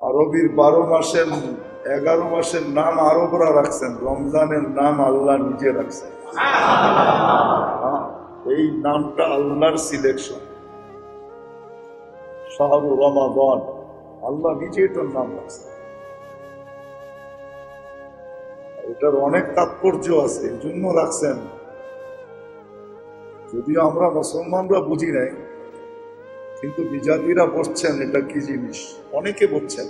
আরবির 12 মাসের 11 মাসের নাম আরবরা রাখছেন, রমজানের নাম আল্লাহ নিজে রাখছেন। এই নামটা আল্লাহর সিলেকশন, শাহরু রমাদান, আল্লাহ নিজে এটার নাম রাখছেন। এটার অনেক তাৎপর্য আছে, এই জন্য রাখছেন। যদিও আমরা মুসলমানরা বুঝি নাই, কিন্তু বিজাতিরা বলছেন এটা কি জিনিস, অনেকে বলছেন,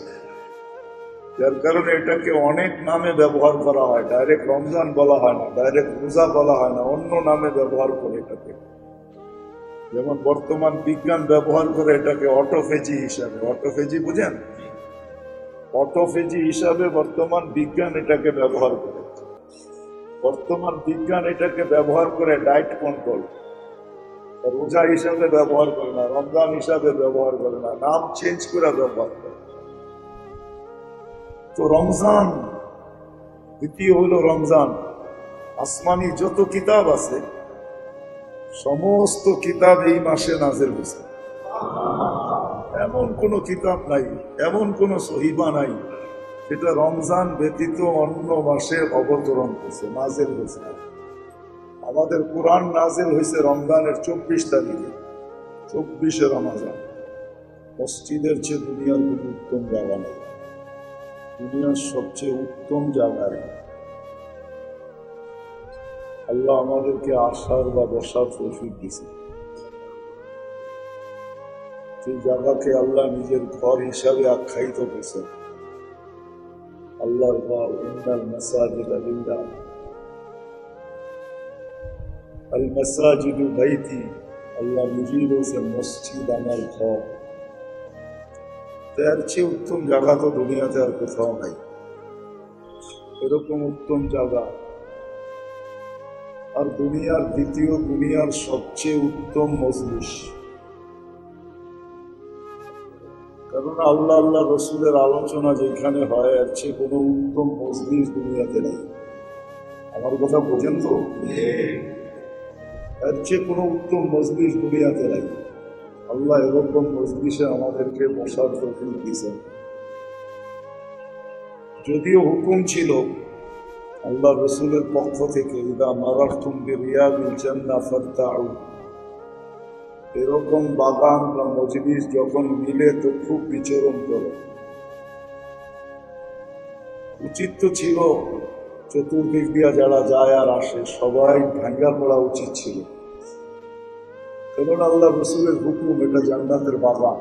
যার কারণে এটাকে অনেক নামে ব্যবহার করা হয়। ডাইরেক্ট রমজান বলা হয় না, ডাইরেক্ট রোজা বলা হয় না, অন্য নামে ব্যবহার করে এটাকে। যেমন বর্তমান বিজ্ঞান ব্যবহার করে এটাকে অটোফেজি হিসাবে, অটোফেজি বুঝেন, অটোফেজি হিসাবে বর্তমান বিজ্ঞান এটাকে ব্যবহার করে। বর্তমান বিজ্ঞান এটাকে ব্যবহার করে ডায়েট কন্ট্রোল, রোজা হিসাবে ব্যবহার করে না, রমজান হিসাবে ব্যবহার করে না, নাম চেঞ্জ করে ব্যবহার করে। তো রমজান, দ্বিতীয় হলো রমজান। আসমানি যত কিতাব আছে সমস্ত কিতাব এই মাসে নাযিল হয়েছে। এমন কোন কিতাব নাই, এমন কোন সহিবা নাই সেটা রমজান ব্যতীত অন্য মাসে অবতরণ হয়েছে, নাযিল হয়েছে। আমাদের কোরআন নাযিল হয়েছে রমজানের 24 তারিখে, 24 রমজান। মসজিদের চেয়ে দুনিয়ার কোন উত্তম জায়গা নেই, দুনিয়ার সবচেয়ে উত্তম জায়গায় আল্লাহ আমাদেরকে আসার বা বসার তৌফিক দিয়েছে। সেই জায়গাকে আল্লাহ নিজের ঘর হিসাবে আখ্যায়িত করেছেন। আল্লাহর ঘর, ইন্নাল মাসাজিদা লিল্লাহ, আল মাসাজিদু বাইতি, আল্লাহ নিজেই বলছেন মসজিদ আমার ঘর। তার চেয়ে উত্তম জায়গা তো দুনিয়াতে আর কোথাও নাই। এরকম উত্তম জায়গা আর দুনিয়ার দ্বিতীয়, দুনিয়ার সবচেয়ে উত্তম মজলিস। কারণ আল্লাহ আল্লাহ রসুলের আলোচনা যেখানে হয় এর চেয়ে কোনো উত্তম মজলিস দুনিয়াতে নেই। আমার কথা বোঝেন তো? এর চেয়ে কোনো উত্তম মজলিস দুনিয়াতে নাই। আল্লাহ এরকম মজলিসে আমাদেরকে বসার তৌফিক দিয়েছেন। যদিও হুকুম ছিল আল্লাহ রসুলের পক্ষ থেকে, ইদা মারারতুম বিরিয়াদিল জান্নাহ ফারতাউ, এরকম বাগান বা মজলিস যখন মিলে তো খুব বিচরণ করো। উচিত তো ছিল চতুর্দিক দিয়া যারা যায় আর আসে সবাই ভাঙ্গা পড়া উচিত ছিল। কারণ আল্লাহ রসুলের হুকুম, এটা জান্নাতের বাগান,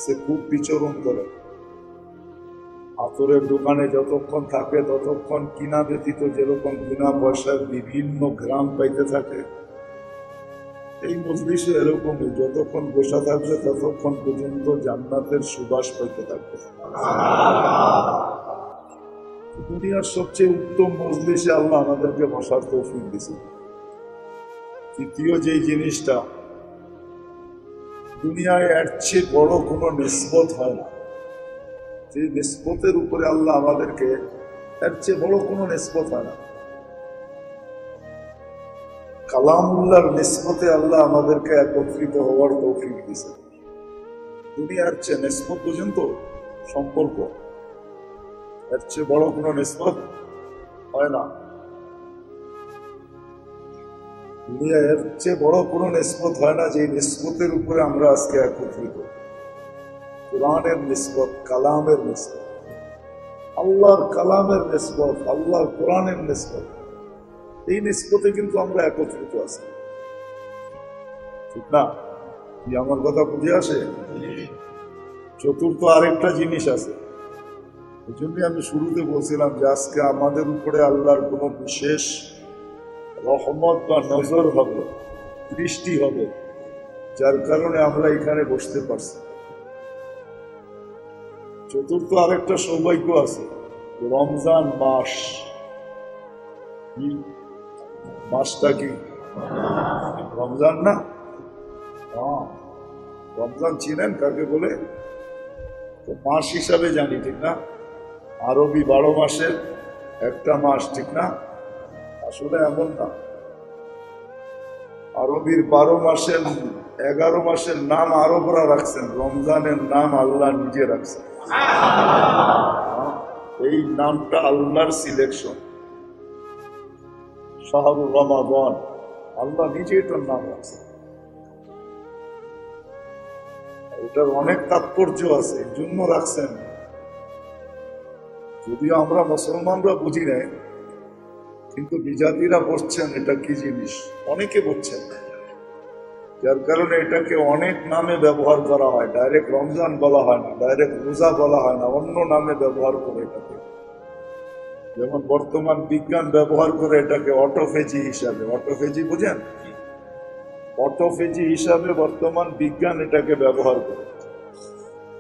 সে খুব বিচরণ করে। আতরের দোকানে যতক্ষণ থাকে ততক্ষণ কিনা ব্যতীত যেরকম বিনা পয়সার বিভিন্ন গ্রাম পাইতে থাকে, এই মজলিসে এরকমই যতক্ষণ বসা থাকবে ততক্ষণ পর্যন্ত জান্নাতের সুবাস পাইতে থাকবে। দুনিয়ার সবচেয়ে উত্তম মজলিসে আল্লাহ আমাদেরকে বসার তৌফিক দিয়েছে। তৃতীয় যে জিনিসটা, দুনিয়ায় এর চেয়ে বড় কোনো নিসবত হয় না। যে নিসবতের উপরে আল্লাহ আমাদেরকে, এর চেয়ে বড় কোনো নিসবত হয় না। কালামুল্লাহর নিসবতে আল্লাহ আমাদেরকে একত্রিত হওয়ার তৌফিক দিয়েছে। দুনিয়ার চেয়ে নিসবত পর্যন্ত সম্পর্ক, এর চেয়ে বড় কোনো নিসবত হয় না। দুনিয়ার চেয়ে বড় কোনো নিসবত হয় না যে নিসবতের উপরে আমরা আজকে একত্রিত। কোরআনের নিসবত, কালামের নিসবত, আল্লাহর কালামের নিসবত, আল্লাহর কোরআনের নিসবত, এই নিসবতে কিন্তু আমরা একত্রিত আছি, ঠিক না? কি আমার কথা বুঝে আসে? চতুর্থ আরেকটা জিনিস আছে, এই জন্যই আমি শুরুতে বলছিলাম যে আজকে আমাদের উপরে আল্লাহর কোনো বিশেষ রহমত বা নজর হবে, দৃষ্টি হবে, যার কারণে আমরা এখানে বসতে পারছি। চতুর্থ আরেকটা সৌভাগ্য আছে, রমজান মাস। মাসটা কি রমজান না? রমজান চিনেন কাকে বলে? তো মাস হিসাবে জানি, ঠিক না? আরবি 12 মাসের একটা মাস, ঠিক না? আসলে এমন না। আরবির 12 মাসের 11 মাসের নাম আরবরা রাখছেন, রমজানের নাম আল্লাহ নিজে রাখছেন। এই নামটা আল্লাহর সিলেকশন, শাহরুর রমাদান, আল্লাহ নিজে এটার নাম রাখছেন। এটার অনেক তাৎপর্য আছে, এর জন্য রাখছেন। যদিও আমরা মুসলমানরা বুঝি নাই, কিন্তু বিজাতিরা বলছেন এটা কি জিনিস, অনেকে বলছেন, যার কারণে এটাকে অনেক নামে ব্যবহার করা হয়। ডাইরেক্ট রমজান বলা হয় না, ডাইরেক্ট রোজা বলা হয় না, অন্য নামে ব্যবহার করে এটাকে। যেমন বর্তমান বিজ্ঞান ব্যবহার করে এটাকে অটোফেজি হিসাবে, অটোফেজি বুঝেন, অটোফেজি হিসাবে বর্তমান বিজ্ঞান এটাকে ব্যবহার করে।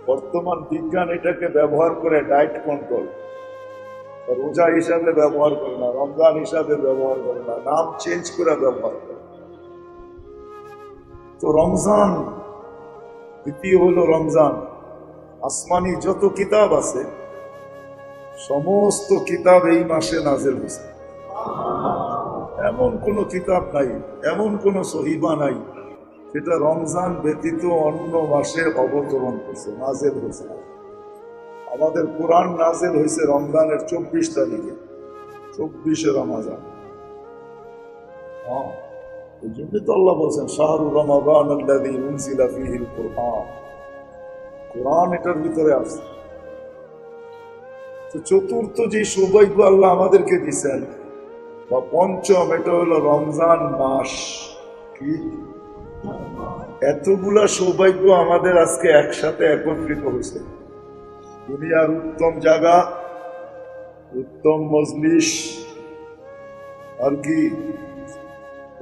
বর্তমান বিজ্ঞান এটাকে ব্যবহার করে ডায়েট কন্ট্রোল, রোজা হিসাবে ব্যবহার করে না, রমজান হিসাবে ব্যবহার করে না, নাম চেঞ্জ করে ব্যবহার করে। তো রমজান, দ্বিতীয় হলো রমজান। আসমানি যত কিতাব আছে সমস্ত কিতাব এই মাসে নাজিল হয়েছে। এমন কোন কিতাব নাই, এমন কোন সহিবা নাই যেটা রমজান ব্যতীত অন্য মাসে অবতরণ করছে, নাজিল হয়েছে। আমাদের কোরআন নাজিল হয়েছে রমজানের 24 তারিখে, 24শে রমজান। এই জন্য তো আল্লাহ বলছেন শাহরুর রমাদান আল্লাযী উনজিলা ফীহিল কুরআন, কোরআন এটার ভিতরে আছে। তো চতুর্থ যে সৌভাগ্য আল্লাহ আমাদেরকে দিচ্ছেন বা পঞ্চম, এটা হলো রমজান মাস। কি এতগুলা সৌভাগ্য আমাদের আজকে একসাথে একত্রিত হয়েছে। দুনিয়ার উত্তম জায়গা, উত্তম মজলিস, আর কি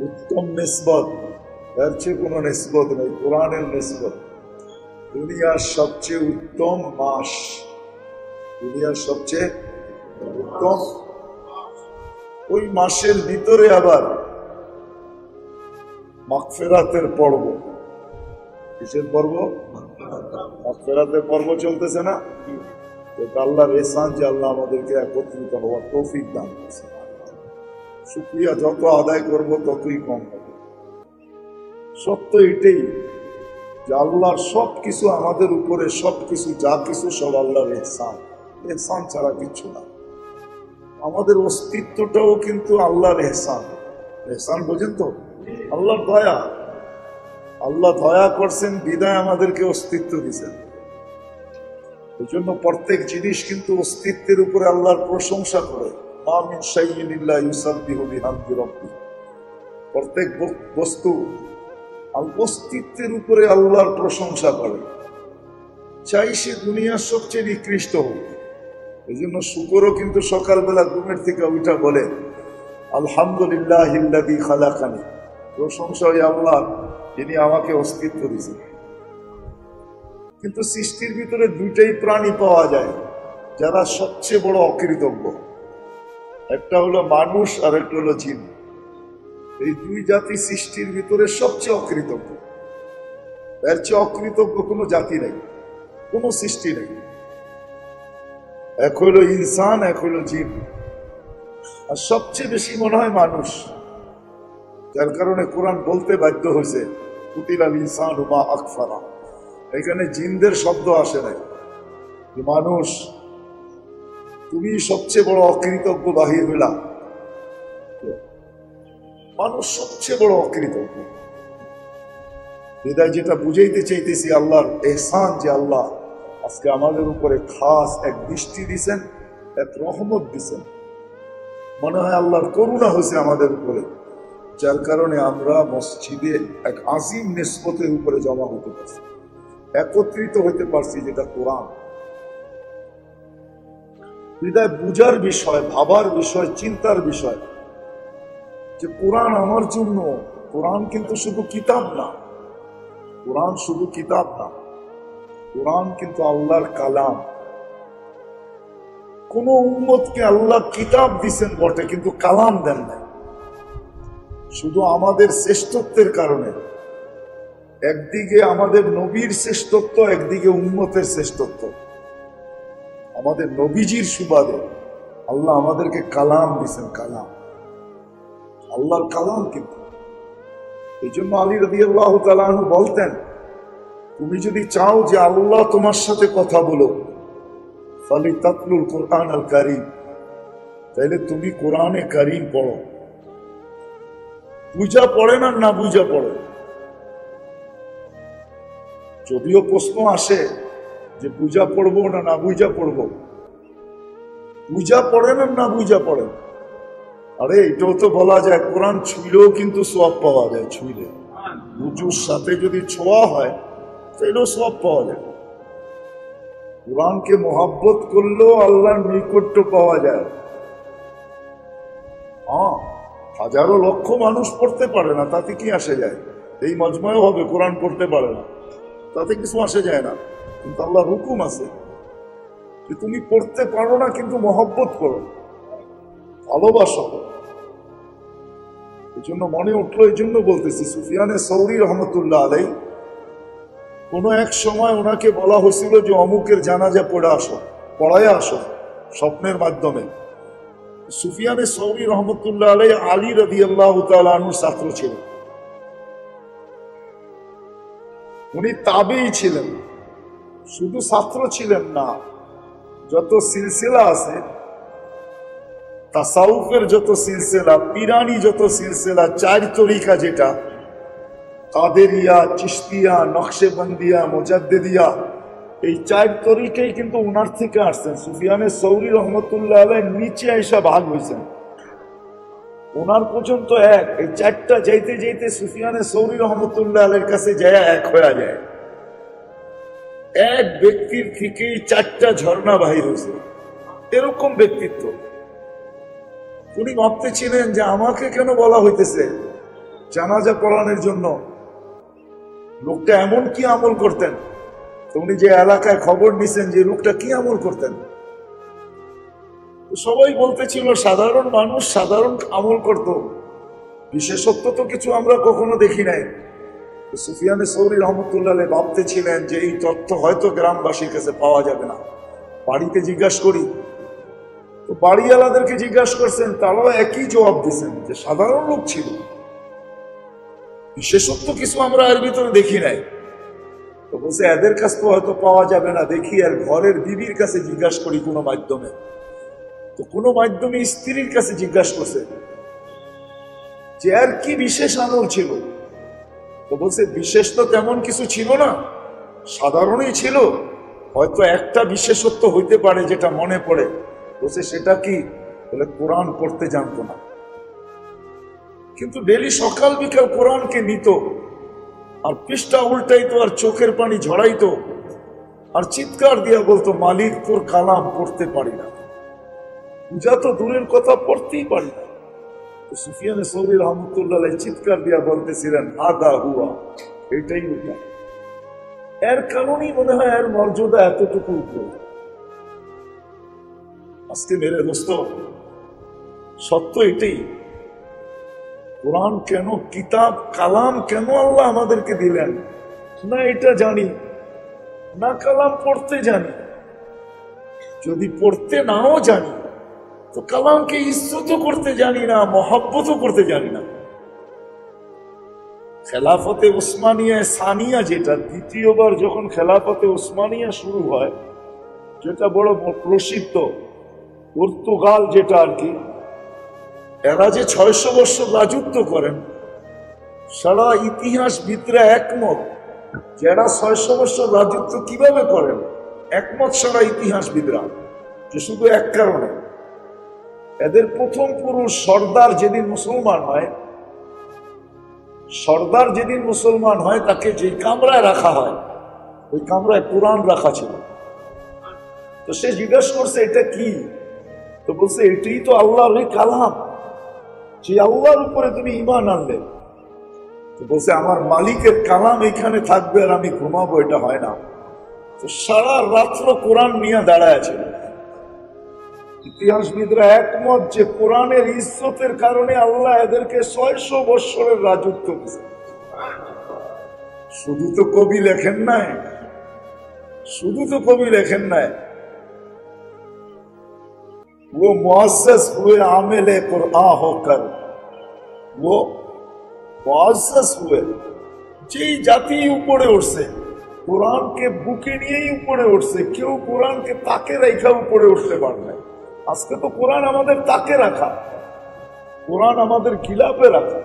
উত্তম নিসবত, এর চেয়ে কোনো নিসবত নেই, কোরআনের নিসবত। দুনিয়ার সবচেয়ে উত্তম মাস, দুনিয়ার সবচেয়ে উত্তম, ওই মাসের ভিতরে আবার মাগফিরাতের পর্ব। কিসের পর্ব? মাগফিরাতের পর্ব চলতেছে না? আল্লাহর ইহসান যে আল্লাহ আমাদেরকে একত্রিত হওয়ার তৌফিক দান করেছে। শুকরিয়া যত আদায় করব ততই কম হবে। সত্য এটাই যে আল্লাহর সবকিছু আমাদের উপরে, সবকিছু যা কিছু সব আল্লাহর ইহসান, ইহসান ছাড়া কিছু না। আমাদের অস্তিত্বটাও কিন্তু আল্লাহর ইহসান। ইহসান বোঝেন তো? আল্লাহর দয়া। আল্লাহ দয়া করছেন বিদায় আমাদেরকে অস্তিত্ব দিয়েছেন। এই জন্য প্রত্যেক জিনিস কিন্তু অস্তিত্বের উপরে আল্লাহর প্রশংসা করে। মা মিন শাইইন ইল্লা ইউসাব্বিহু বিহামদি রাব্বিহি। প্রত্যেক বস্তু অস্তিত্বের উপরে আল্লাহর প্রশংসা করে, চাই সে দুনিয়ার সবচেয়ে নিকৃষ্ট হোক। এই জন্য শুকরও কিন্তু সকালবেলা ঘুমের থেকে উঠা বলে আলহামদুলিল্লাহিল্লাযী খালাকানি, প্রশংসা ওই আল্লাহ যিনি আমাকে অস্তিত্ব দিয়েছেন। কিন্তু সৃষ্টির ভিতরে দুইটাই প্রাণী পাওয়া যায় যারা সবচেয়ে বড় অকৃতজ্ঞ, একটা হলো মানুষ আর একটা হলো জিন। এই দুই জাতি সৃষ্টির ভিতরে সবচেয়ে অকৃতজ্ঞ। এর চেয়ে অকৃতজ্ঞ কোনো জাতি নেই, কোনো সৃষ্টি নেই। এক হইল ইনসান, এক হইল জিন, আর সবচেয়ে বেশি মনে হয় মানুষ। যার কারণে কোরআন বলতে বাধ্য হয়েছে কুতিলাল ইনসানু মা আকফারা। এখানে জিনদের শব্দ আসে নাই। মানুষ, তুমি সবচেয়ে বড় অকৃতজ্ঞ বাহির হইলাম। মানুষ সবচেয়ে বড় অকৃতজ্ঞ। হৃদয় যেটা বুঝাইতে চাইতেছি, আল্লাহর এহসান যে আল্লাহ আজকে আমাদের উপরে খাস এক দৃষ্টি দিছেন, এক রহমত দিছেন। মনে হয় আল্লাহর করুণা হয়েছে আমাদের উপরে, যার কারণে আমরা মসজিদে এক আজিম নিসবতের উপরে জমা হতে পারছি, একত্রিত হইতে পারছি, যেটা কোরআন। হৃদয় বুঝার বিষয়, ভাবার বিষয়, চিন্তার বিষয় যে কোরআন আমার জন্য। কোরআন কিন্তু শুধু কিতাব না, কোরআন শুধু কিতাব না, কোরআন কিন্তু আল্লাহর কালাম। কোন উম্মতকে আল্লাহ কিতাব দিছেন বটে, কিন্তু কালাম দেন নাই। শুধু আমাদের শ্রেষ্ঠত্বের কারণে, একদিকে আমাদের নবীর শ্রেষ্ঠত্ব, একদিকে উম্মতের শ্রেষ্ঠত্ব। আমাদের নবীজির সুবাদে আল্লাহ আমাদেরকে কালাম দিছেন, কালাম, আল্লাহর কালাম। কিন্তু এই জন্য আলী রাদিয়াল্লাহু তাআলা আনহু বলতেন, তুমি যদি চাও যে আল্লাহ তোমার সাথে কথা বলো, ফালিতাতলুল কোরআন আল কারীম, তাহলে তুমি কোরআনে কারীম পড়ো। বুঝা পড়ে না বুঝা পড়ে। যদিও প্রশ্ন আসে যে বুঝা পড়বো না বুঝা পড়বো, বুঝা পড়ে না বুঝা পড়ে। আরে এটাও তো বলা যায়, কোরআন ছুঁলেও কিন্তু সওয়াব পাওয়া যায়। ছুঁলে রুজুর সাথে যদি ছোঁয়া হয় তাহলেও সওয়াব পাওয়া যায়। কোরআনকে মহব্বত করলেও আল্লাহর নৈকট্য পাওয়া যায়। হাজারো লক্ষ মানুষ পড়তে পারে না, তাতে কি আসে যায়? এই মজমায় হবে কোরআন পড়তে পারে না, তাতে কিছু আসে যায় না। কিন্তু আল্লাহর হুকুম আছে যে তুমি পড়তে পারো না কিন্তু মহব্বত করো, ভালোবাসো। এই জন্য মনে উঠলো, এই জন্য বলতেছি, সুফিয়ানে সৌরি রহমতুল্লাহ আলাই, কোন এক সময় ওনাকে বলা হয়েছিল যে অমুকের জানাজা পড়ায় আসো স্বপ্নের মাধ্যমে। সুফিয়ানে সৌরি রহমতুল্লাহ আলাই আলী রাদিয়াল্লাহু তাআলা আনহুর ছাত্র ছিলেন। উনি তাবেঈ ছিলেন, শুধু ছাত্র ছিলেন না, যত সিলসিলা আছে তাসাউফের, যত সিলসিলা, পিরানি যত সিলসিলা, চার তরিকা, যেটা কাদেরিয়া, চিশতিয়া, নকশেবন্দিয়া, মুজাদ্দিদিয়া, এই চার তরিকাই কিন্তু উনার থেকে আসছেন। সুফিয়ানে সৌরি রহমতুল্লাহ আলাইহির নিচে এসে ভাগ হয়েছেন, ওনার পর্যন্ত এক। এই চারটা যাইতে যাইতে সুফিয়ানে সৌরি রহমতুল্লাহ আলাইহির কাছে যায় এক হয়ে যায়। এক ব্যক্তির থেকেই চারটা ঝর্ণা বাহির হয়েছে, এরকম ব্যক্তিত্ব। উনি ভাবতেছিলেন যে আমাকে কেন বলা হইতেছে জানাজা পড়ানোর জন্য, লোকটা এমন কি আমল করতেন। তো উনি যে এলাকায় খবর নিছেন যে লোকটা কি আমল করতেন, সবাই বলতেছিল সাধারণ মানুষ সাধারণ আমল করত, বিশেষত্ব তো কিছু আমরা কখনো দেখি নাই। সুফিয়ানে সৌরি রহমতুল্লাহ আলাইহি ভাবতেছিলেন যে এই তথ্য হয়তো গ্রামবাসীর কাছে পাওয়া যাবে না, বাড়িতে জিজ্ঞাসা করি। তো বাড়িওয়ালাদেরকে জিজ্ঞাসা করছেন, তারাও একই জবাব দিচ্ছেন যে সাধারণ লোক ছিল, বিশেষত্ব কিছু আমরা এর ভিতরে দেখি নাই। তো বলছে এদের কাছে তো হয়তো পাওয়া যাবে না, দেখি আর ঘরের বিবির কাছে জিজ্ঞাসা করি কোনো মাধ্যমে। তো কোনো মাধ্যমে স্ত্রীর কাছে জিজ্ঞাসা করছে যে আর কি বিশেষ আমল ছিল। তো বলছে বিশেষ তো তেমন কিছু ছিল না, সাধারণই ছিল, হয়তো একটা বিশেষত্ব হইতে পারে যেটা মনে পড়ে। বলছে সেটা কি? বলে কোরআন পড়তে জানতো না, কিন্তু ডেলি সকাল বিকাল কোরআনকে নিত, আর পৃষ্ঠা উল্টাইতো, আর চোখের পানি ঝরাইতো, আর চিৎকার দিয়া বলতো মালিক তোর কালাম পড়তে পারি না, বুঝা তো দূরের কথা, পড়তেই পারি না। সুফিয়ানে সৌরি রহমতুল্লাহ আলাইহি চিৎকার দিয়া বলতেছিলেন আদা হুয়া, এটাই ওটা। এর কারণেই মনে হয় এর মর্যাদা এতটুকু উপর। আজকে মেরে দোস্ত, সত্য এটাই, কোরআন কেন, কিতাব কালাম কেন আল্লাহ আমাদেরকে দিলেন, না এটা জানি না, কালাম পড়তে জানি। যদি পড়তে নাও জানি তো কালামকে ইজ্জত করতে জানি না, মহব্বত করতে জানি না। খেলাফতে উসমানিয়া সানিয়া, যেটা দ্বিতীয়বার যখন খেলাফতে উসমানিয়া শুরু হয়, যেটা বড় প্রসিদ্ধ, পর্তুগাল যেটা আর কি, এরা যে 600 বছর রাজত্ব করেন, সারা ইতিহাসবিদরা একমত যারা 600 বছর রাজত্ব কিভাবে করেন, একমত সারা ইতিহাসবিদরা, যে শুধু এক কারণে, এদের প্রথম পুরুষ সর্দার যেদিন মুসলমান হয়, সর্দার যেদিন মুসলমান হয় তাকে যে কামরায় রাখা হয়, ওই কামরায় কোরআন রাখা ছিল। তো সে জিজ্ঞাসা করছে এটা কি? তো বলছে এটাই তো আল্লাহর কালাম, যে আল্লাহর উপরে তুমি ঈমান আনলে। তো বলছে আমার মালিকের কালাম এখানে থাকবে আর আমি ঘুমাবো, এটা হয় না। তো সারা রাত্র কোরআন নিয়ে দাঁড়ায় আছে। ইতিহাসবিদরা একমত যে কোরআনের ইজ্জতের কারণে আল্লাহ এদেরকে 600 বৎসরের রাজত্ব দিয়েছে। শুধু তো কবি লেখেন নাই, শুধু তো কবি লেখেন নাই, वो मुअस्सस हुए आमिल कुरआन होकर, वो মুআজ্জাজ হুয়ে, যেই জাতি উপরে উঠছে, কোরআনকে বুকে নিয়েই উপরে উঠছে, কেউ কোরআনকে তাকে রেখা উপরে উঠতে পারে না। আজকে তো কোরআন আমাদের তাকে রাখা, কোরআন আমাদের গিলাপে রাখা,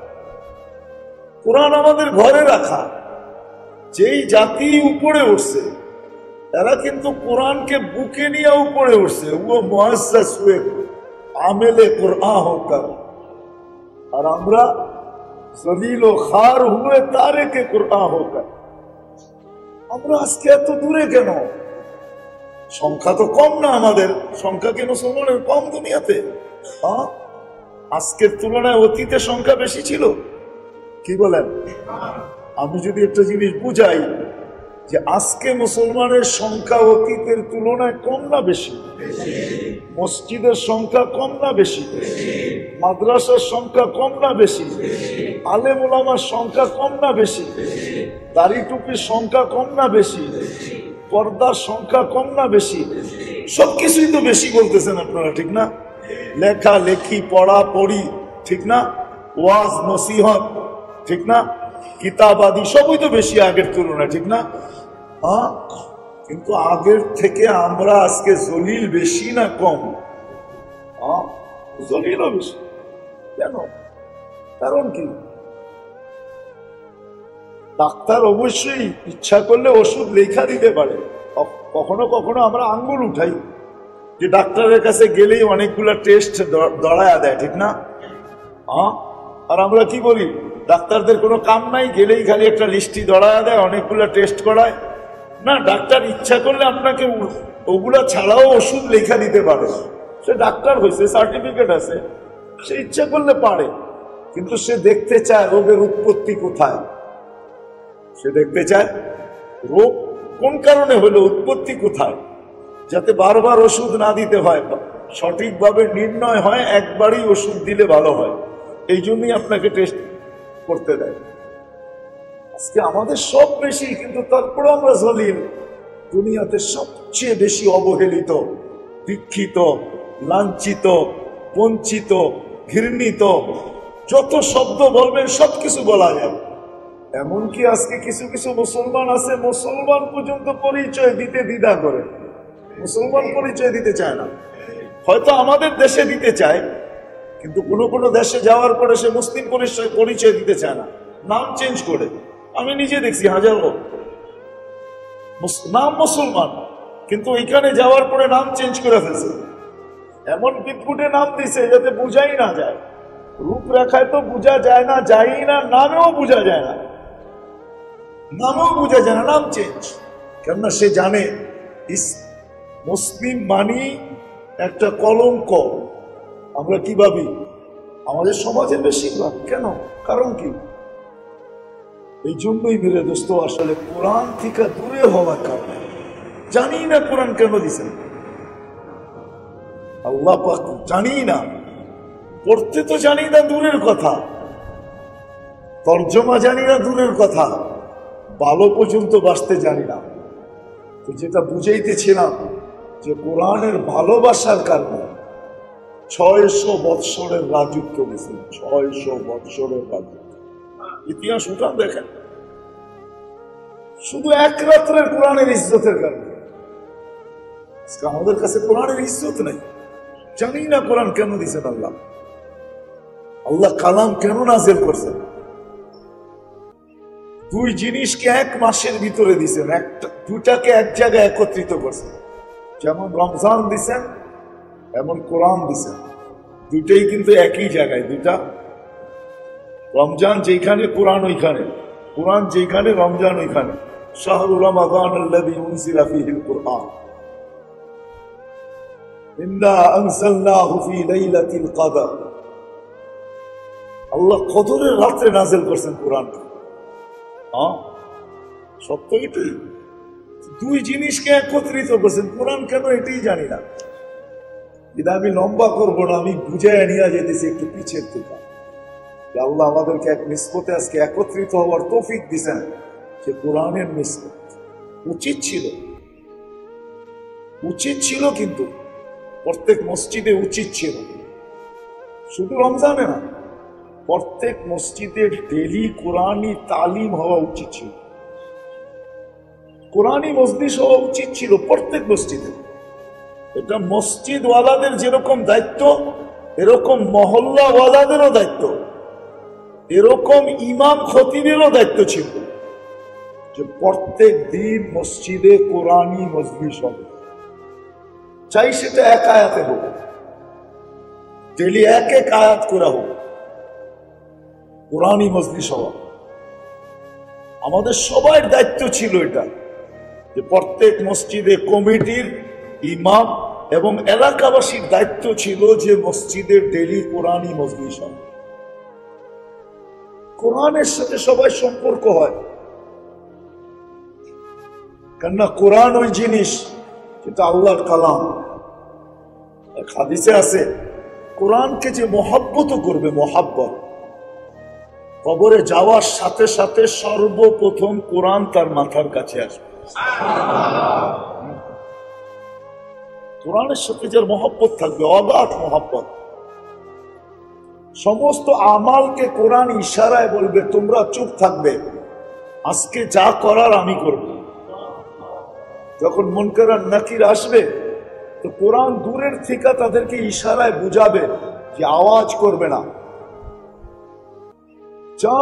কোরআন আমাদের ঘরে রাখা। যেই জাতি উপরে উঠছে এরা কিন্তু কোরআনকে বুকে নিয়ে উপরে উঠছে। ও মুআজ্জাজ হুয়ে আমেলে কোরআন হোকার, আর আমরা জলিল ও খার হুয়ে তারেকে কোরআন হোকার। আমরা আজকে এত দূরে কেন? সংখ্যা তো কম না, আমাদের সংখ্যা কেন মুসলমানের কম দুনিয়াতে? আজকের তুলনায় অতীতে সংখ্যা বেশি ছিল। কি বলেন? আমি যদি একটা জিনিস বুঝাই যে আজকে মুসলমানের সংখ্যা অতীতের তুলনায় কম না বেশি? মসজিদের সংখ্যা কম না বেশি? মাদ্রাসার সংখ্যা কম না বেশি? আলেম ওলামার সংখ্যা কম না বেশি? দাড়ি টুপির সংখ্যা কম না বেশি? পর্দার সংখ্যা কম না বেশি? সবকিছুই তো বেশি বলতেছেন আপনারা, ঠিক না? লেখা লেখি, পড়া পড়ি, ঠিক না? ওয়াজ নসিহত, ঠিক না? কিতাব আদি সবই তো বেশি আগের তুলনায়, ঠিক না? কিন্তু আগের থেকে আমরা আজকে জলিল বেশি না কম? জলিলও বেশি। কেন? কারণ কি? ডাক্তার অবশ্যই ইচ্ছা করলে ওষুধ লেখা দিতে পারে। কখনো কখনো আমরা আঙ্গুল উঠাই যে ডাক্তারের কাছে গেলেই অনেকগুলা টেস্ট দড়ায়া দেয়, ঠিক না? আর আমরা কি বলি, ডাক্তারদের কোনো কাম নাই, গেলেই খালি একটা লিস্টি দড়ায়া দেয়, অনেকগুলা টেস্ট করায়। না, ডাক্তার ইচ্ছা করলে আপনাকে ওগুলা ছাড়াও ওষুধ লেখা দিতে পারে। সে ডাক্তার হয়েছে, সার্টিফিকেট আছে, সে ইচ্ছা করলে পারে। কিন্তু সে দেখতে চায় রোগের উৎপত্তি কোথায়। সে দেখতে চায় রোগ কোন কারণে হলো, উৎপত্তি কোথায়, যাতে বারবার ওষুধ না দিতে হয়, সঠিকভাবে নির্ণয় হয়, একবারই ওষুধ দিলে ভালো হয়। এই জন্যই আপনাকে টেস্ট করতে দেয়। আজকে আমাদের সব বেশি, কিন্তু তারপরে আমরা জলিল। দুনিয়াতে সবচেয়ে বেশি অবহেলিত, দীক্ষিত, লাঞ্ছিত, বঞ্চিত, ঘৃণিত, যত শব্দ বলবেন সবকিছু বলা যায়। এমনকি আজকে কিছু কিছু মুসলমান আছে, মুসলমান পর্যন্ত পরিচয় দিতে দ্বিধা করে, মুসলমান পরিচয় দিতে চায় না। হয়তো আমাদের দেশে দিতে চায়, কিন্তু কোনো কোনো দেশে যাওয়ার পরে সে মুসলিম পরিচয় দিতে চায় না, নাম চেঞ্জ করে। আমি নিজে দেখছি হাজার লোক নাম মুসলমান, কিন্তু ওইখানে যাওয়ার পরে নাম চেঞ্জ করে ফেলছে। এমন বিদঘুটে নাম দিছে যাতে বুঝাই না যায়। রূপরেখায় তো বোঝা যায় না, যাই না, নামেও বোঝা যায় না, নামেও বোঝা যায় না, নাম চেঞ্জ। কেননা সে জানে মুসলিম মানি একটা কলঙ্ক। আমরা কি ভাবি? আমাদের সমাজের বেশিরভাগ। কেন? কারণ কি? এই জন্যই মেরে দোস্ত, আসলে কোরআন থেকে দূরে হওয়ার কারণে। জানি না কোরআন কেন দিছেন, আল্লাহ পাক জানি না, পড়তে তো জানি না দূরের কথা, তর্জমা জানি না দূরের কথা, ভালো পর্যন্ত বাঁচতে জানি না। তো যেটা বুঝাইতেছিলাম যে কোরআনের ভালোবাসার কারণে 600 বৎসরের রাজত্ব দিয়েছেন, 600 বৎসরের রাজত্ব। ইতিহাস উঠান দেখেন, শুধু এক রাত্রের কোরআনের ইজ্জতের কারণে। আমাদের কাছে কোরআনের ইজ্জত নেই, জানি না কোরআন কেন দিয়েছেন আল্লাহ, আল্লাহ কালাম কেন নাযিল করছেন। দুই জিনিসকে এক মাসের ভিতরে দিয়েছেন, দুটাকে এক জায়গায় একত্রিত করছেন। যেমন রমজান দিছেন, এমন কোরআন দিছেন। দুটাই কিন্তু একই জায়গায়, দুটা। রমজান যেখানে, কোরআন ওইখানে, কোরআন যেখানে, রমজান ওইখানে। শাহরুর রমাদান আল্লাযী উনজিলা ফীহিল কুরআন, ইন্না আনজালনাহু ফী লাইলাতিল কদর। আল্লাহ কদরের রাতে নাযিল করছেন কোরআন। সত্য এটাই, দুই জিনিসকে একত্রিত করছেন। কোরআন কেন এটাই জানি না। এটা আমি লম্বা করবো না, আমি বুঝাই নিয়ে যেতেছি একটু পিছের থেকে। আল্লাহ আমাদেরকে এক নিসবতে আজকে একত্রিত হওয়ার তৌফিক দিছেন, যে কোরআনের নিসবত উচিত ছিল, কিন্তু প্রত্যেক মসজিদে উচিত ছিল, শুধু রমজানে না, প্রত্যেক মসজিদের ডেলি কোরআনী তালিম হওয়া উচিত ছিল, কোরআনী মজলিস হওয়া উচিত ছিল প্রত্যেক মসজিদে। এটা মসজিদ ওয়ালাদের যেরকম দায়িত্ব, এরকম মহল্লা ওয়ালাদেরও দায়িত্ব, এরকম ইমাম খতিবেরও দায়িত্ব ছিল যে প্রত্যেক দিন মসজিদে কোরআনী মজলিস হবে। চাই সেটা এক আয়াতে হোক, ডেলি এক এক আয়াত করা হোক, কোরআনী মজলিস হওয়া। আমাদের সবার দায়িত্ব ছিল এটা, যে প্রত্যেক মসজিদে কমিটির ইমাম এবং এলাকাবাসীর দায়িত্ব ছিল যে মসজিদের ডেলি কোরআনী মজলিস হবে। কোরআনের সাথে সবাই সম্পর্ক হয়, কেননা কোরআন ওই জিনিস যেটা আল্লাহর কালাম। এক হাদিসে আছে, কোরআনকে যে মহব্বত করবে, মহাব্বত, কবরে যাওয়ার সাথে সাথে সর্বপ্রথম কোরআন তার মাথার কাছে আসবে। কোরআনের সাথে যার মহব্বত থাকবে, অগাধ মহব্বত, সমস্ত আমালকে কোরআন ইশারায় বলবে তোমরা চুপ থাকবে, আজকে যা করার আমি করব। যখন মুনকার আর নাকির আসবে তো কোরআন দূরের থেকে তাদেরকে ইশারায় বুঝাবে যে আওয়াজ করবে না, যা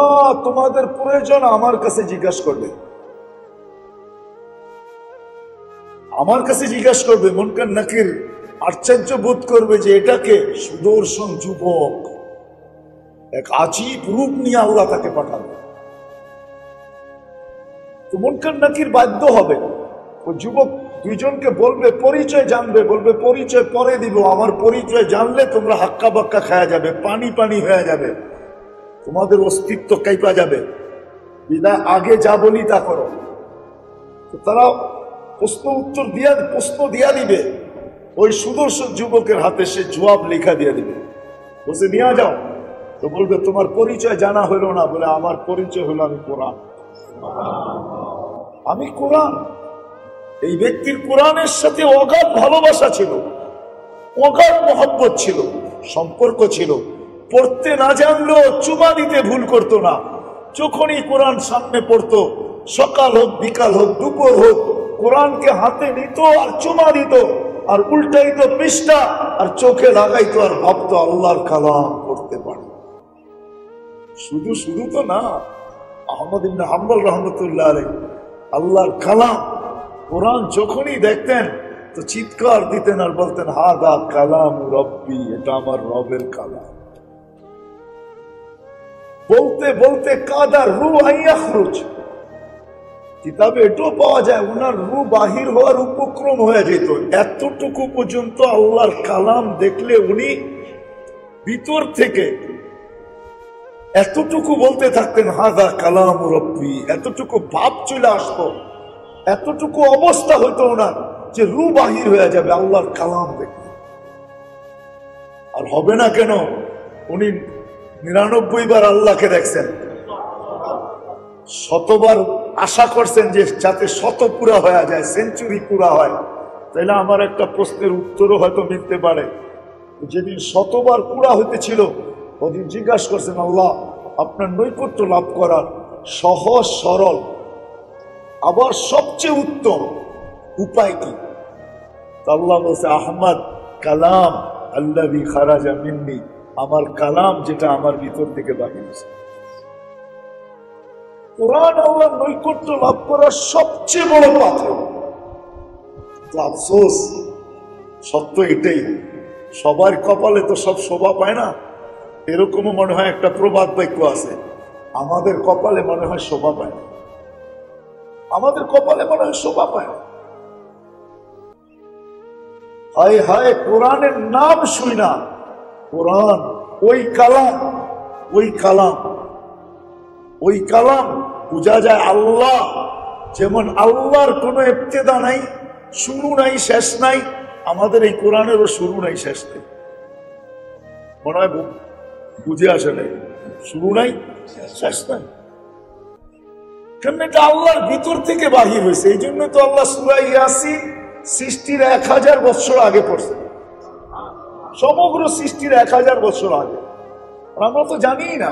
তোমাদের প্রয়োজন আমার কাছে জিজ্ঞাসা করবে, আমার কাছে জিজ্ঞাসা করবে। মুনকার নাকির আশ্চর্য বোধ করবে যে এটাকে সুদর্শন যুবক, এক আজীব রূপ নিয়ে আল্লাহ তাকে পাঠাবে। তো মুনকার নাকির বাধ্য হবে, ওই যুবক দুইজনকে বলবে পরিচয় জানবে, বলবে পরিচয় পরে দিব, আমার পরিচয় জানলে তোমরা হাক্কা বাক্কা খায়া যাবে, পানি পানি হয়ে যাবে, তোমাদের অস্তিত্ব কাইপা যাবে, বিদায় আগে যা বলি তা করো। তো তারা প্রশ্ন দিয়া দিবে, ওই সুদর্শন যুবকের হাতে সে জবাব লেখা দিয়ে দিবে, বসে নিয়ে যাও। তো বলবে তোমার পরিচয় জানা হলো না, বলে আমার পরিচয় হলো আমি কোরআন, আমি কোরআন। এই ব্যক্তির কোরআনের সাথে অগাধ ভালোবাসা ছিল, অগাধ মহব্বত ছিল, সম্পর্ক ছিল। পড়তে না জানলেও চুমা দিতে ভুল করতো না। যখনই কোরআন সামনে পড়তো, সকাল হোক বিকাল হোক দুপুর হোক, কোরআনকে হাতে নিত আর চুমা দিত, আর উল্টাইতো পৃষ্ঠা আর চোখে লাগাইতো, আর ভাবতো আল্লাহর কালাম পড়তে পারে। শুধু শুধু তো না, আহমদ ইবনে হাম্বল রহমতুল্লাহ আলাইহি আল্লাহর কালাম কোরআন যখনই দেখতেন তো চিৎকার দিতেন আর বলতেন হাদা কালাম রব্বি, এটা আমার রবের কালাম। বলতে বলতে কাদার রু আইয়াখরুজ, কিতাবে এটাও পাওয়া যায় ওনার রু বাহির হওয়ার উপক্রম হয়ে যেত। এতটুকু পর্যন্ত আল্লাহর কালাম দেখলে উনি ভিতর থেকে এতটুকু বলতে থাকতেন হাদা কালাম রব্বি, এতটুকু ভাব চলে আসতো, এতটুকু অবস্থা হইতো ওনার যে রু বাহির হয়ে যাবে আল্লাহর কালাম দেখতে। আর হবে না কেন, উনি 99 বার আল্লাহকে দেখছেন, শতবার আশা করছেন যে যাতে 100 পুরা হয়ে যায়, সেঞ্চুরি পুরা হয়। তাইলে আমার একটা প্রশ্নের উত্তরও হয়তো মিলতে পারে। যেদিন 100 বার পুরা হইতেছিল ওদিন জিজ্ঞাসা করছেন আল্লাহ আপনার নৈকট্য লাভ করার সহজ সরল আবার সবচেয়ে উত্তম উপায় কি? আল্লাহ বলছে আহমদ কালাম আল্লাযী খারাজা মিন্নি, আমার কালাম যেটা আমার ভিতর থেকে বাহির হয়েছে। কোরআন আল্লাহর নৈকট্য লাভ করার সবচেয়ে বড় পাথর। তো আফসোস, সত্য এটাই, সবার কপালে তো সব শোভা পায় না। এরকমও মনে হয় একটা প্রবাদ বাক্য আছে, আমাদের কপালে মনে হয় শোভা পায় না, আমাদের কপালে মনে হয় শোভা পায় না। হায় হায়, কোরআনের নাম শুই না, কোরআন ওই কালাম, ওই কালাম, ওই কালাম বোঝা যায় আল্লাহ। যেমন আল্লাহর কোনো ইবতিদা নাই, শুরু নাই, শেষ নাই, আমাদের এই কোরআনেরও শুরু নাই, শেষ নেই। মনে হয় বুঝে আসে নাই, শুরু নাই শেষ নাই, কারণ এটা আল্লাহর ভিতর থেকে বাহির হয়েছে। এই জন্য তো আল্লাহ সূরা ইয়াসিন সৃষ্টির 1000 বছর আগে পড়ছে, সমগ্র সৃষ্টির 1000 বছর আগে। আর আমরা তো জানিই না